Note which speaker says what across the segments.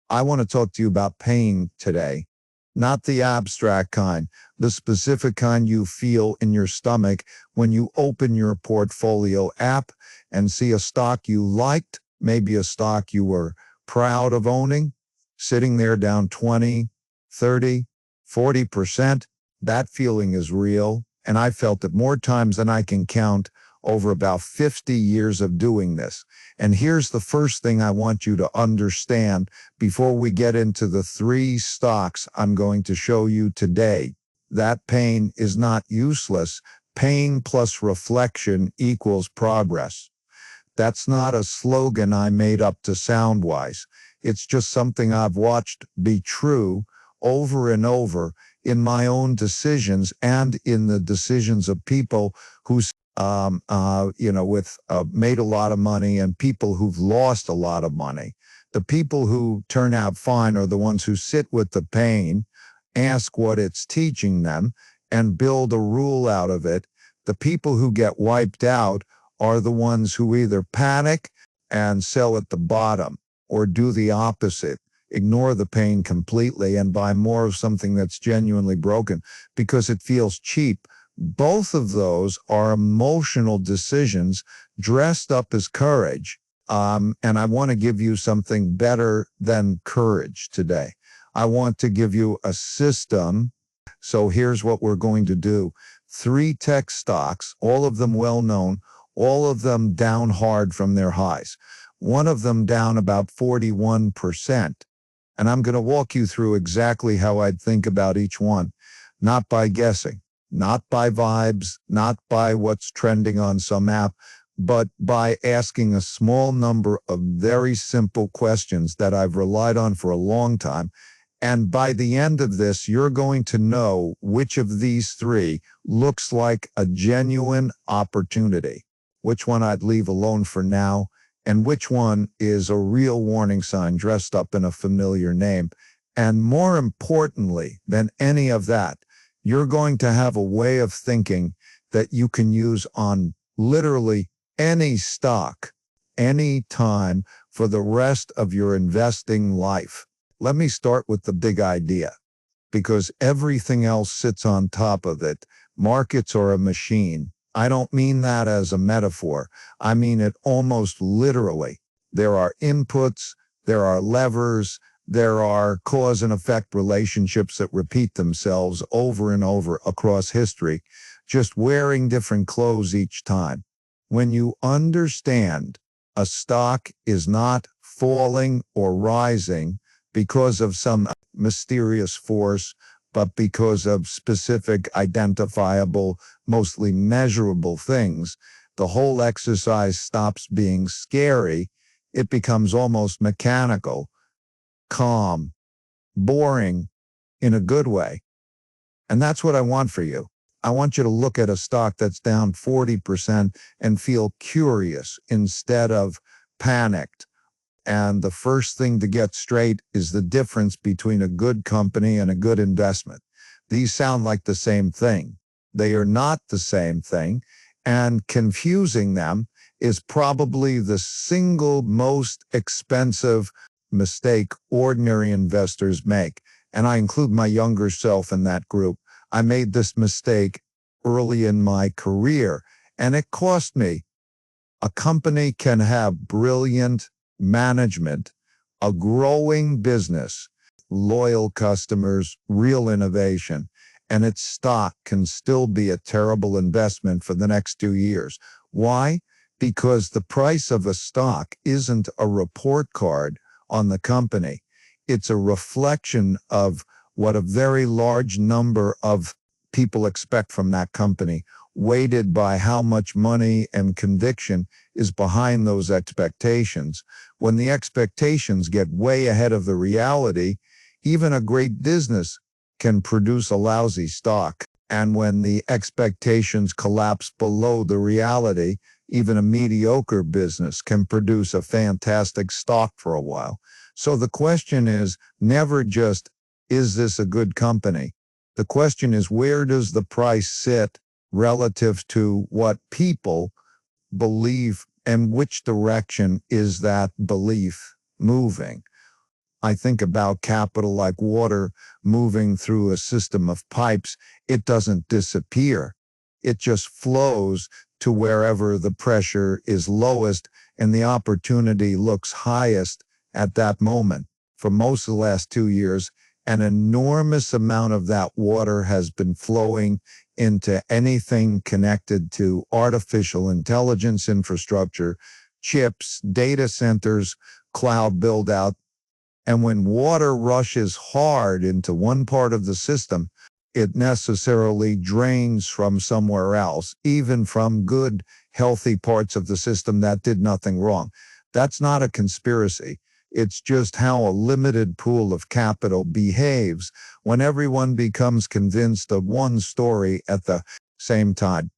Speaker 1: I want to talk to you about pain today, not the abstract kind, the specific kind you feel in your stomach when you open your portfolio app and see a stock you liked, maybe a stock you were proud of owning, sitting there down 20, 30, 40%. That feeling is real, and I felt it more times than I can count over about 50 years of doing this. And here's the first thing I want you to understand before we get into the three stocks I'm going to show you today. That pain is not useless. Pain plus reflection equals progress. That's not a slogan I made up to sound wise. It's just something I've watched be true over and over in my own decisions and in the decisions of people who made a lot of money and people who've lost a lot of money. The people who turn out fine are the ones who sit with the pain, ask what it's teaching them, and build a rule out of it. The people who get wiped out are the ones who either panic and sell at the bottom or do the opposite, ignore the pain completely and buy more of something that's genuinely broken because it feels cheap. Both of those are emotional decisions dressed up as courage. And I want to give you something better than courage today. I want to give you a system. So here's what we're going to do. 3 tech stocks, all of them well known, all of them down hard from their highs. One of them down about 41%. And I'm going to walk you through exactly how I'd think about each one, not by guessing, not by vibes, not by what's trending on some app, but by asking a small number of very simple questions that I've relied on for a long time. And by the end of this, you're going to know which of these 3 looks like a genuine opportunity, which one I'd leave alone for now, and which one is a real warning sign dressed up in a familiar name. And more importantly than any of that, you're going to have a way of thinking that you can use on literally any stock, any time for the rest of your investing life. Let me start with the big idea, because everything else sits on top of it. Markets are a machine. I don't mean that as a metaphor. I mean it almost literally. There are inputs, there are levers, there are cause and effect relationships that repeat themselves over and over across history, just wearing different clothes each time. When you understand a stock is not falling or rising because of some mysterious force, but because of specific, identifiable, mostly measurable things, the whole exercise stops being scary. It becomes almost mechanical, calm, boring in a good way. And that's what I want for you. I want you to look at a stock that's down 40% and feel curious instead of panicked. And the first thing to get straight is the difference between a good company and a good investment. These sound like the same thing. They are not the same thing, and confusing them is probably the single most expensive mistake ordinary investors make. And I include my younger self in that group. I made this mistake early in my career, and it cost me. A company can have brilliant management, a growing business, loyal customers, real innovation, and its stock can still be a terrible investment for the next 2 years. Why? Because the price of a stock isn't a report card on the company. It's a reflection of what a very large number of people expect from that company, weighted by how much money and conviction is behind those expectations. When the expectations get way ahead of the reality, even a great business can produce a lousy stock. And when the expectations collapse below the reality, even a mediocre business can produce a fantastic stock for a while. So the question is never just, is this a good company? The question is, where does the price sit relative to what people believe, and which direction is that belief moving? I think about capital like water moving through a system of pipes. It doesn't disappear. It just flows to wherever the pressure is lowest and the opportunity looks highest at that moment. For most of the last 2 years, an enormous amount of that water has been flowing into anything connected to artificial intelligence infrastructure, chips, data centers, cloud build out. And when water rushes hard into one part of the system, it necessarily drains from somewhere else, even from good, healthy parts of the system that did nothing wrong. That's not a conspiracy. It's just how a limited pool of capital behaves when everyone becomes convinced of one story at the same time.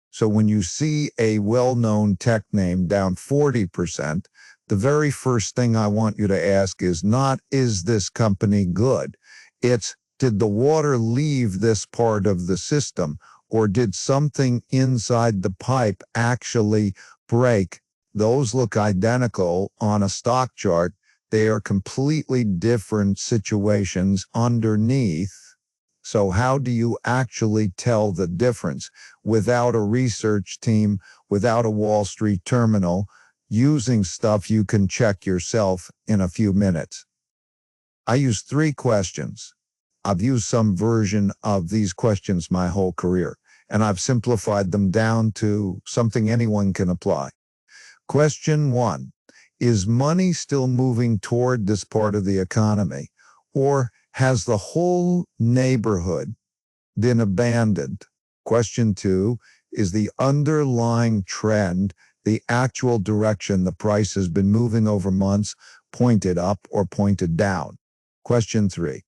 Speaker 1: So when you see a well-known tech name down 40%, the very first thing I want you to ask is not, is this company good? It's, did the water leave this part of the system, or did something inside the pipe actually break? Those look identical on a stock chart. They are completely different situations underneath. So how do you actually tell the difference without a research team, without a Wall Street terminal, using stuff you can check yourself in a few minutes? I use 3 questions. I've used some version of these questions my whole career, and I've simplified them down to something anyone can apply. Question 1, is money still moving toward this part of the economy, or has the whole neighborhood been abandoned? Question 2, is the underlying trend, the actual direction the price has been moving over months, pointed up or pointed down? Question 3,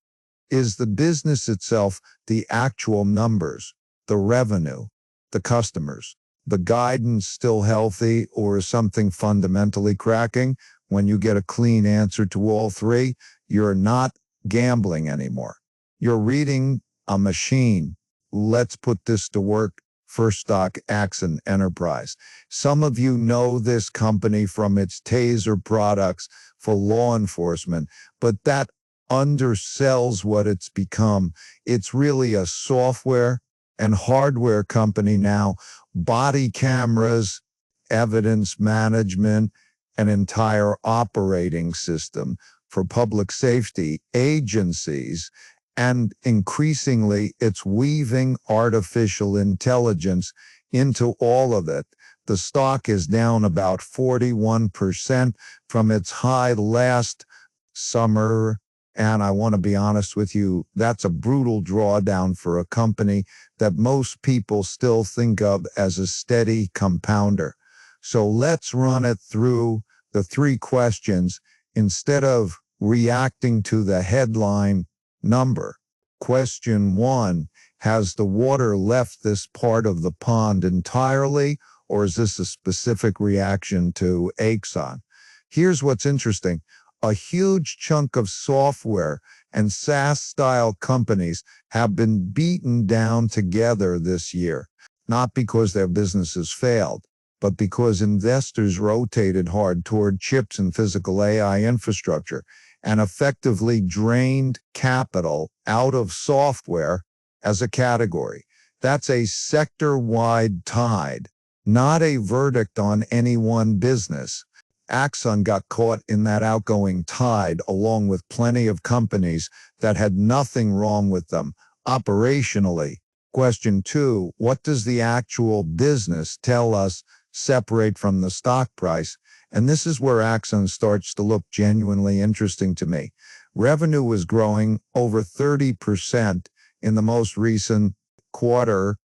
Speaker 1: is the business itself, the actual numbers, the revenue, the customers, the guidance still healthy, or is something fundamentally cracking? When you get a clean answer to all 3, you're not gambling anymore. You're reading a machine. Let's put this to work. First stock, Axon Enterprise. Some of you know this company from its taser products for law enforcement, but that undersells what it's become. It's really a software and hardware company now. Body cameras, evidence management, an entire operating system for public safety agencies. And increasingly, it's weaving artificial intelligence into all of it. The stock is down about 41% from its high last summer. And I want to be honest with you, that's a brutal drawdown for a company that most people still think of as a steady compounder. So let's run it through the 3 questions instead of reacting to the headline number. Question 1, has the water left this part of the pond entirely, or is this a specific reaction to Axon? Here's what's interesting. A huge chunk of software and SaaS-style companies have been beaten down together this year, not because their businesses failed, but because investors rotated hard toward chips and physical AI infrastructure and effectively drained capital out of software as a category. That's a sector-wide tide, not a verdict on any one business. Axon got caught in that outgoing tide along with plenty of companies that had nothing wrong with them operationally. Question 2, what does the actual business tell us separate from the stock price? And this is where Axon starts to look genuinely interesting to me. Revenue was growing over 30% in the most recent quarter.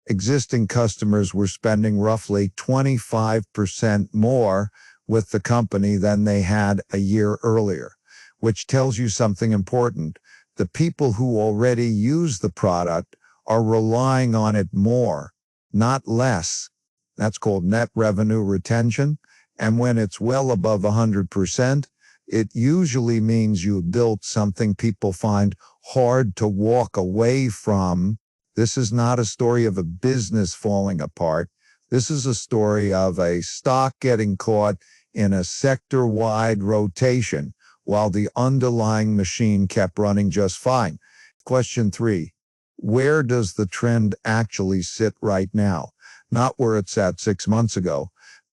Speaker 1: Existing customers were spending roughly 25% more with the company than they had a year earlier, which tells you something important. The people who already use the product are relying on it more, not less. That's called net revenue retention. And when it's well above 100%, it usually means you built something people find hard to walk away from. This is not a story of a business falling apart. This is a story of a stock getting caught in a sector-wide rotation while the underlying machine kept running just fine. Question 3. Where does the trend actually sit right now? Not where it's at 6 months ago.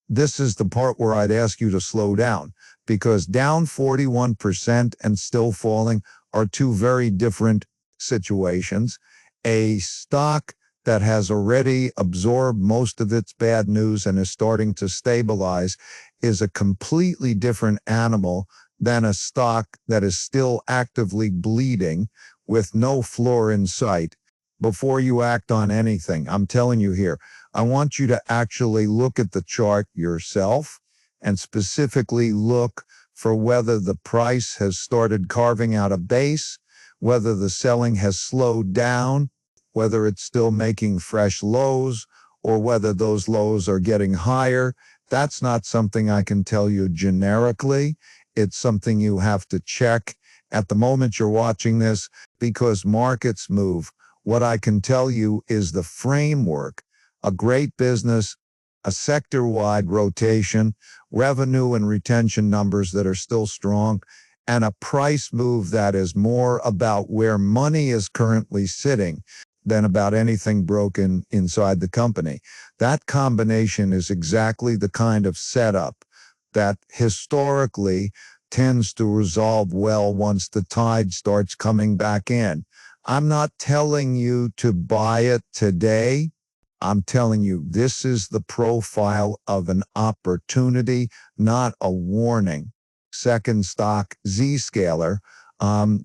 Speaker 1: This is the part where I'd ask you to slow down, because down 41% and still falling are two very different situations. A stock that has already absorbed most of its bad news and is starting to stabilize is a completely different animal than a stock that is still actively bleeding with no floor in sight. Before you act on anything, I'm telling you here, I want you to actually look at the chart yourself and specifically look for whether the price has started carving out a base, whether the selling has slowed down, whether it's still making fresh lows, or whether those lows are getting higher. That's not something I can tell you generically. It's something you have to check at the moment you're watching this, because markets move. What I can tell you is the framework: a great business, a sector-wide rotation, revenue and retention numbers that are still strong, and a price move that is more about where money is currently sitting than about anything broken inside the company. That combination is exactly the kind of setup that historically tends to resolve well once the tide starts coming back in. I'm not telling you to buy it today. I'm telling you, this is the profile of an opportunity, not a warning. Second stock, Zscaler.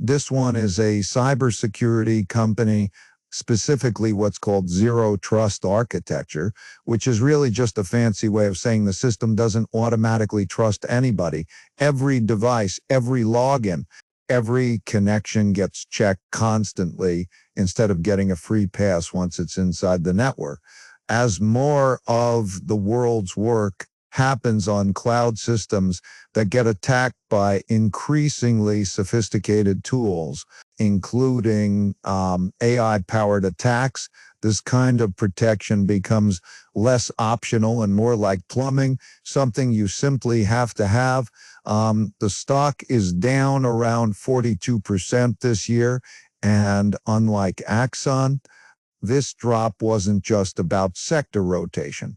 Speaker 1: This one is a cybersecurity company, specifically what's called zero trust architecture, which is really just a fancy way of saying the system doesn't automatically trust anybody. Every device, every login, every connection gets checked constantly instead of getting a free pass once it's inside the network. As more of the world's work happens on cloud systems that get attacked by increasingly sophisticated tools, including AI-powered attacks, this kind of protection becomes less optional and more like plumbing, something you simply have to have. The stock is down around 42% this year, and unlike Axon, this drop wasn't just about sector rotation.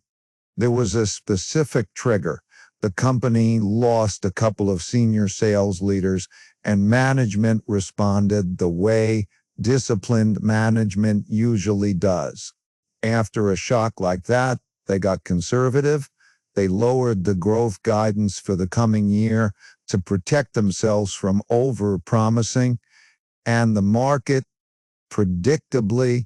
Speaker 1: There was a specific trigger. The company lost a couple of senior sales leaders, and management responded the way disciplined management usually does. After a shock like that, they got conservative. They lowered the growth guidance for the coming year to protect themselves from over-promising, and the market predictably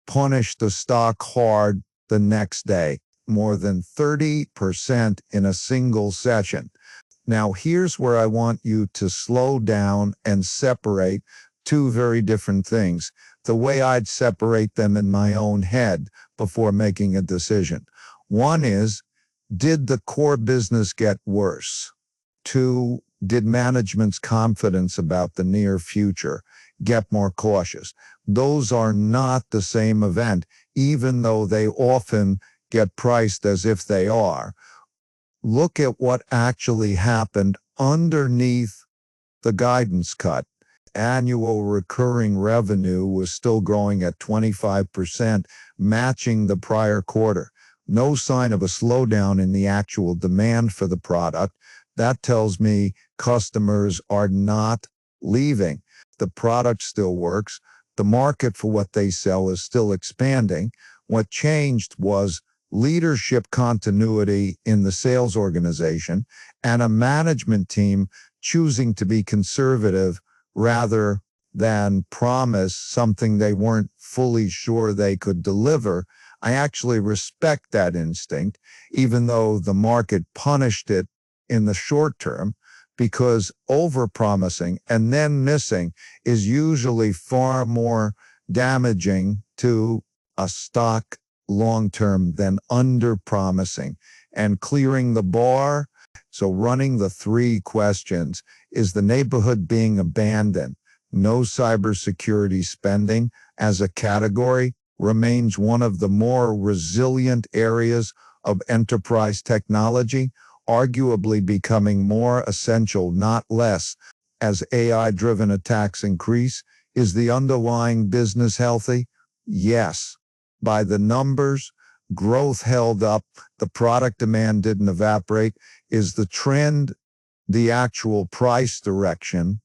Speaker 1: punished the stock hard the next day, more than 30% in a single session. Now, here's where I want you to slow down and separate two very different things, the way I'd separate them in my own head before making a decision. One is, did the core business get worse? Two, did management's confidence about the near future get more cautious? Those are not the same event, even though they often get priced as if they are. Look at what actually happened underneath the guidance cut. Annual recurring revenue was still growing at 25%, matching the prior quarter. No sign of a slowdown in the actual demand for the product. That tells me customers are not leaving. The product still works. The market for what they sell is still expanding. What changed was leadership continuity in the sales organization and a management team choosing to be conservative rather than promise something they weren't fully sure they could deliver. I actually respect that instinct, even though the market punished it in the short term, because overpromising and then missing is usually far more damaging to a stock long-term than under-promising. And clearing the bar, so running the three questions: is the neighborhood being abandoned? No. Cybersecurity spending as a category remains one of the more resilient areas of enterprise technology, arguably becoming more essential, not less. as AI-driven attacks increase. Is the underlying business healthy? Yes. By the numbers, growth held up, the product demand didn't evaporate. Is the trend the actual price direction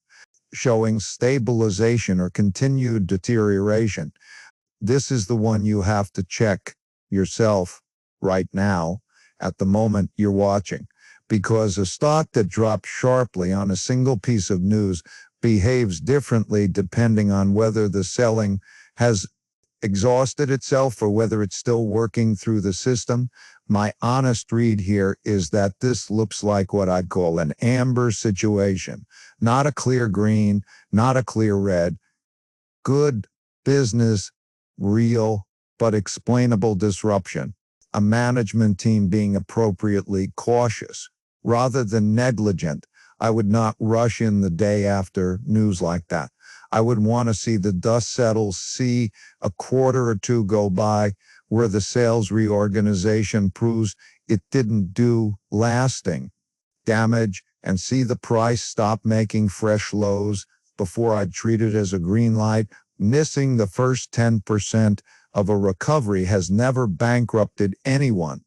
Speaker 1: showing stabilization or continued deterioration? This is the one you have to check yourself right now at the moment you're watching, because a stock that drops sharply on a single piece of news behaves differently depending on whether the selling has exhausted itself or whether it's still working through the system. My honest read here is that this looks like what I'd call an amber situation, not a clear green, not a clear red. Good business, real but explainable disruption. A management team being appropriately cautious rather than negligent. I would not rush in the day after news like that. I would want to see the dust settle, see a quarter or two go by where the sales reorganization proves it didn't do lasting damage, and see the price stop making fresh lows before I'd treat it as a green light. Missing the first 10% of a recovery has never bankrupted anyone.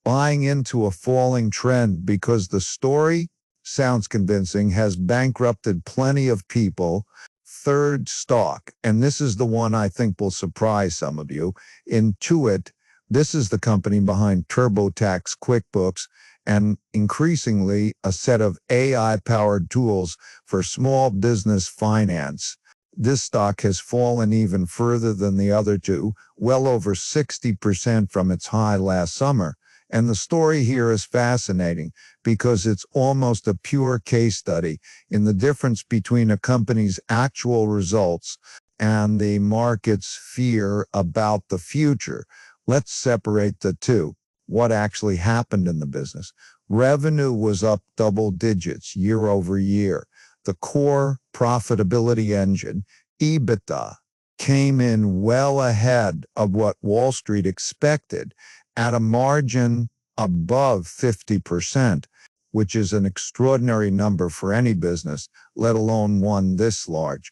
Speaker 1: Buying into a falling trend because the story sounds convincing has bankrupted plenty of people. Third stock, and this is the one I think will surprise some of you, Intuit. This is the company behind TurboTax, QuickBooks, and increasingly a set of AI-powered tools for small business finance. This stock has fallen even further than the other two, well over 60% from its high last summer. And the story here is fascinating because it's almost a pure case study in the difference between a company's actual results and the market's fear about the future. Let's separate the two. What actually happened in the business? Revenue was up double digits year over year. The core profitability engine, EBITDA, came in well ahead of what Wall Street expected at a margin above 50%, which is an extraordinary number for any business, let alone one this large.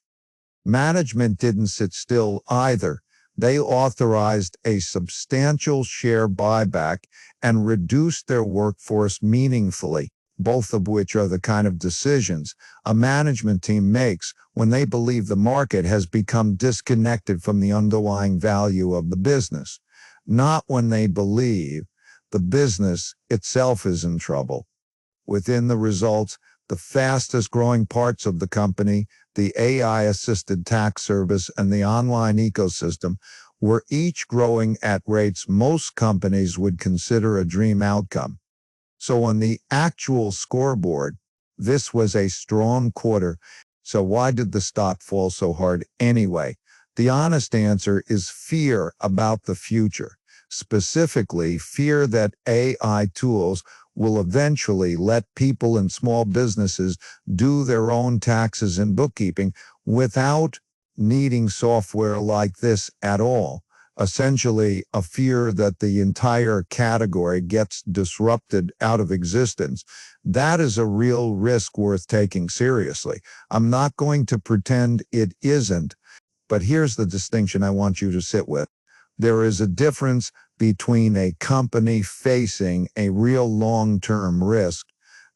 Speaker 1: Management didn't sit still either. They authorized a substantial share buyback and reduced their workforce meaningfully, both of which are the kind of decisions a management team makes when they believe the market has become disconnected from the underlying value of the business, not when they believe the business itself is in trouble. Within the results, the fastest growing parts of the company, the AI-assisted tax service and the online ecosystem, were each growing at rates most companies would consider a dream outcome. So on the actual scoreboard, this was a strong quarter. So why did the stock fall so hard anyway? The honest answer is fear about the future, specifically fear that AI tools will eventually let people in small businesses do their own taxes and bookkeeping without needing software like this at all. Essentially, a fear that the entire category gets disrupted out of existence. That is a real risk worth taking seriously. I'm not going to pretend it isn't, but here's the distinction I want you to sit with. There is a difference between a company facing a real long-term risk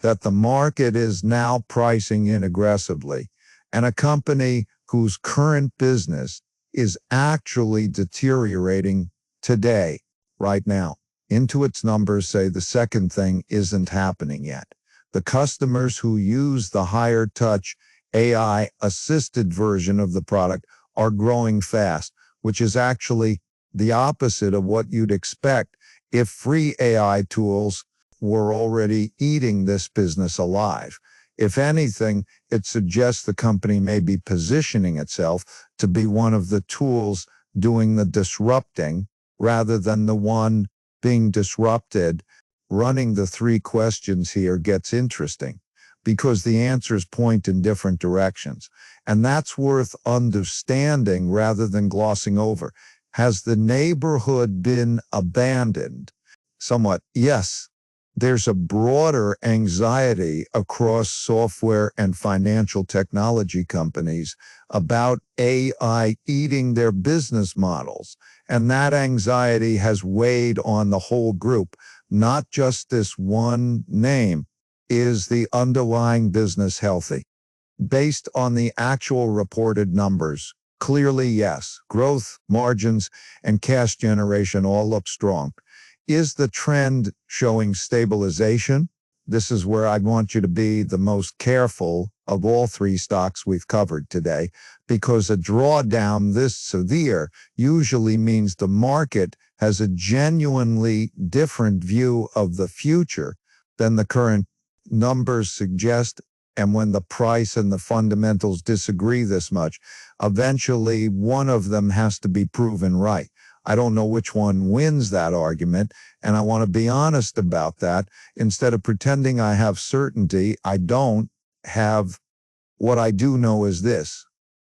Speaker 1: that the market is now pricing in aggressively, and a company whose current business is actually deteriorating today, right now. Intuit's numbers say the second thing isn't happening yet. The customers who use the higher touch AI-assisted version of the product are growing fast, which is actually the opposite of what you'd expect if free AI tools were already eating this business alive. If anything, it suggests the company may be positioning itself to be one of the tools doing the disrupting rather than the one being disrupted. Running the three questions here gets interesting because the answers point in different directions, and that's worth understanding rather than glossing over. Has the neighborhood been abandoned? Somewhat, yes. There's a broader anxiety across software and financial technology companies about AI eating their business models. And that anxiety has weighed on the whole group, not just this one name. Is the underlying business healthy? Based on the actual reported numbers, clearly yes. Growth, margins, and cash generation all look strong. Is the trend showing stabilization? This is where I want you to be the most careful of all three stocks we've covered today, because a drawdown this severe usually means the market has a genuinely different view of the future than the current numbers suggest. And when the price and the fundamentals disagree this much, eventually one of them has to be proven right. I don't know which one wins that argument, and I want to be honest about that. Instead of pretending I have certainty, I don't have. What I do know is this: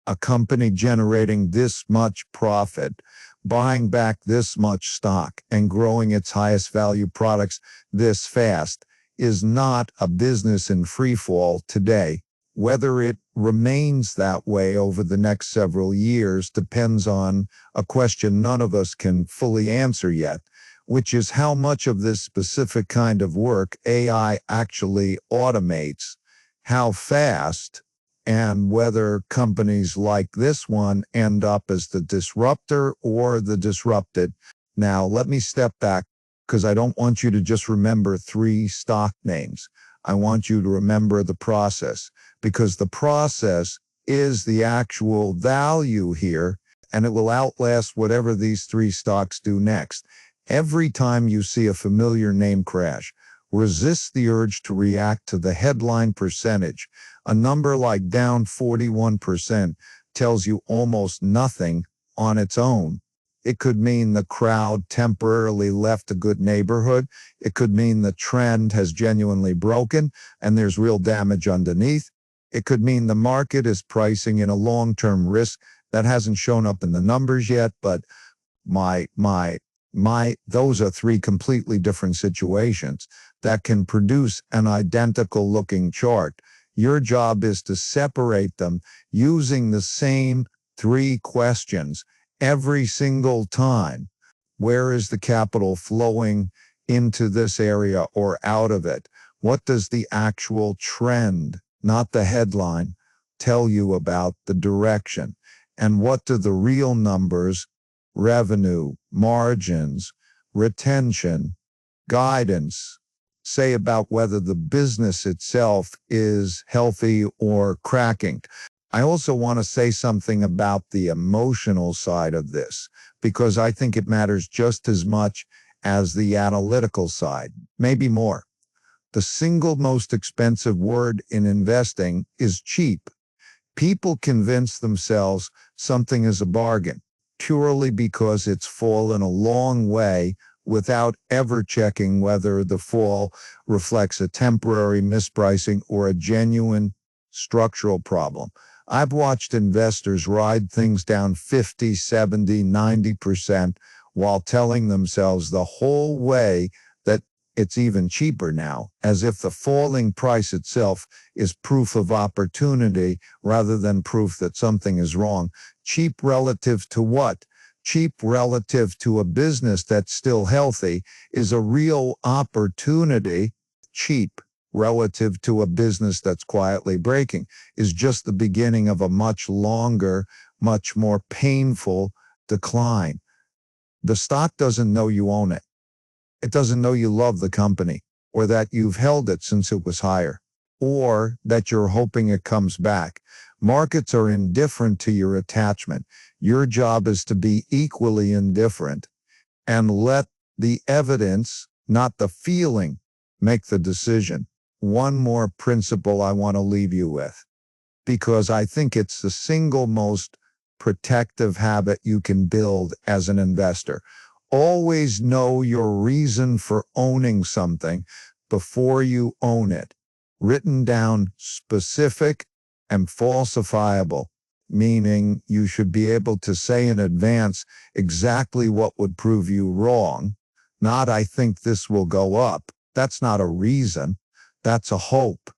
Speaker 1: a company generating this much profit, buying back this much stock, and growing its highest value products this fast is not a business in free fall today. Whether it remains that way over the next several years depends on a question none of us can fully answer yet, which is how much of this specific kind of work AI actually automates, how fast, and whether companies like this one end up as the disruptor or the disrupted. Now, let me step back, because I don't want you to just remember three stock names. I want you to remember the process, because the process is the actual value here, and it will outlast whatever these three stocks do next. Every time you see a familiar name crash, resist the urge to react to the headline percentage. A number like down 41% tells you almost nothing on its own. It could mean the crowd temporarily left a good neighborhood. It could mean the trend has genuinely broken and there's real damage underneath. It could mean the market is pricing in a long-term risk that hasn't shown up in the numbers yet, but those are three completely different situations that can produce an identical looking chart. Your job is to separate them using the same three questions every single time. Where is the capital flowing into this area or out of it? What does the actual trend, not the headline, tell you about the direction? And what do the real numbers, revenue, margins, retention, guidance, say about whether the business itself is healthy or cracking? I also want to say something about the emotional side of this, because I think it matters just as much as the analytical side, maybe more. The single most expensive word in investing is cheap. People convince themselves something is a bargain purely because it's fallen a long way without ever checking whether the fall reflects a temporary mispricing or a genuine structural problem. I've watched investors ride things down 50, 70, 90% while telling themselves the whole way that it's even cheaper now, as if the falling price itself is proof of opportunity rather than proof that something is wrong. Cheap relative to what? Cheap relative to a business that's still healthy is a real opportunity. Cheap relative to a business that's quietly breaking is just the beginning of a much longer, much more painful decline. The stock doesn't know you own it. It doesn't know you love the company, or that you've held it since it was higher, or that you're hoping it comes back. Markets are indifferent to your attachment. Your job is to be equally indifferent and let the evidence, not the feeling, make the decision. One more principle I want to leave you with, because I think it's the single most protective habit you can build as an investor. Always know your reason for owning something before you own it. Written down, specific, and falsifiable, meaning you should be able to say in advance exactly what would prove you wrong. Not, I think this will go up, That's not a reason. That's a hope.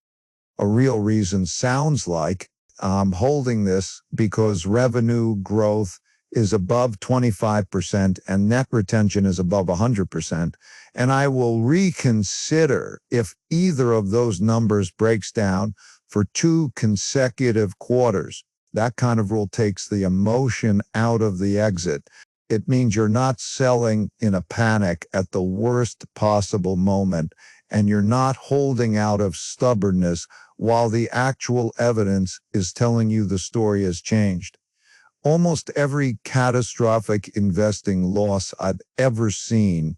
Speaker 1: A real reason sounds like I'm holding this because revenue growth is above 25% and net retention is above 100%. And I will reconsider if either of those numbers breaks down for 2 consecutive quarters. That kind of rule takes the emotion out of the exit. It means you're not selling in a panic at the worst possible moment, and you're not holding out of stubbornness while the actual evidence is telling you the story has changed. Almost every catastrophic investing loss I've ever seen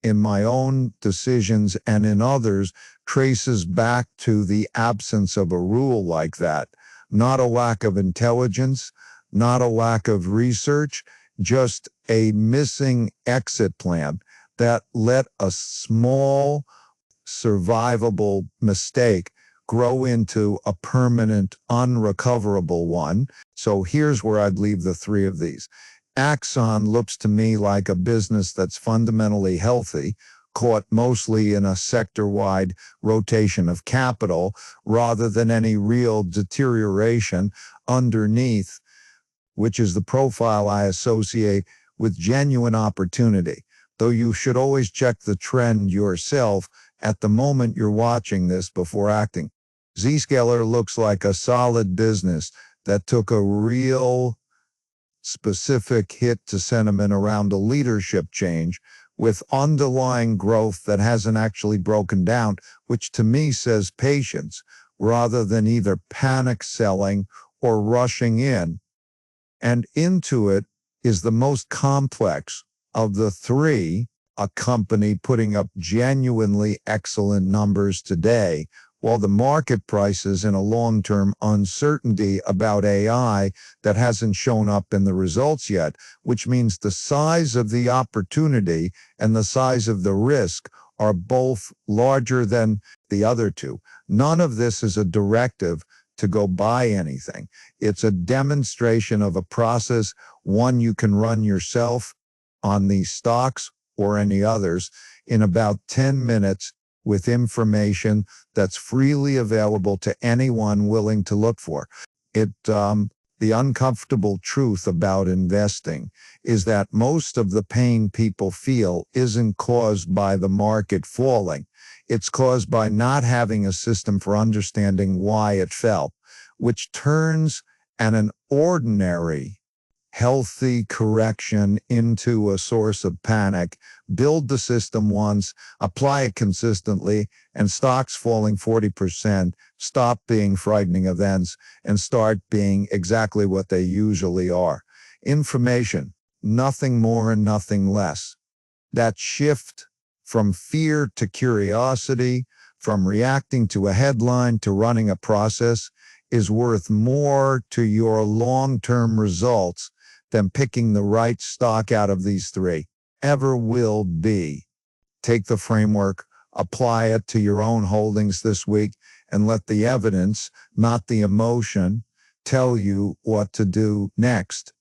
Speaker 1: in my own decisions and in others traces back to the absence of a rule like that. Not a lack of intelligence, not a lack of research, just a missing exit plan that let a small survivable mistake grow into a permanent, unrecoverable one. So here's where I'd leave the three of these. Axon looks to me like a business that's fundamentally healthy, caught mostly in a sector-wide rotation of capital rather than any real deterioration underneath, which is the profile I associate with genuine opportunity. Though you should always check the trend yourself at the moment you're watching this before acting. Zscaler looks like a solid business that took a real specific hit to sentiment around a leadership change with underlying growth that hasn't actually broken down, which to me says patience rather than either panic selling or rushing in. And Intuit is the most complex of the three, a company putting up genuinely excellent numbers today, while the market price is in a long-term uncertainty about AI that hasn't shown up in the results yet, which means the size of the opportunity and the size of the risk are both larger than the other two. None of this is a directive to go buy anything. It's a demonstration of a process, one you can run yourself on these stocks or any others in about 10 minutes with information that's freely available to anyone willing to look for it. The uncomfortable truth about investing is that most of the pain people feel isn't caused by the market falling. It's caused by not having a system for understanding why it fell, which turns an ordinary healthy correction into a source of panic. Build the system once, apply it consistently, and stocks falling 40% stop being frightening events and start being exactly what they usually are. Information, nothing more and nothing less. That shift from fear to curiosity, from reacting to a headline to running a process, is worth more to your long-term results than picking the right stock out of these three ever will be. Take the framework, apply it to your own holdings this week, and let the evidence, not the emotion, tell you what to do next.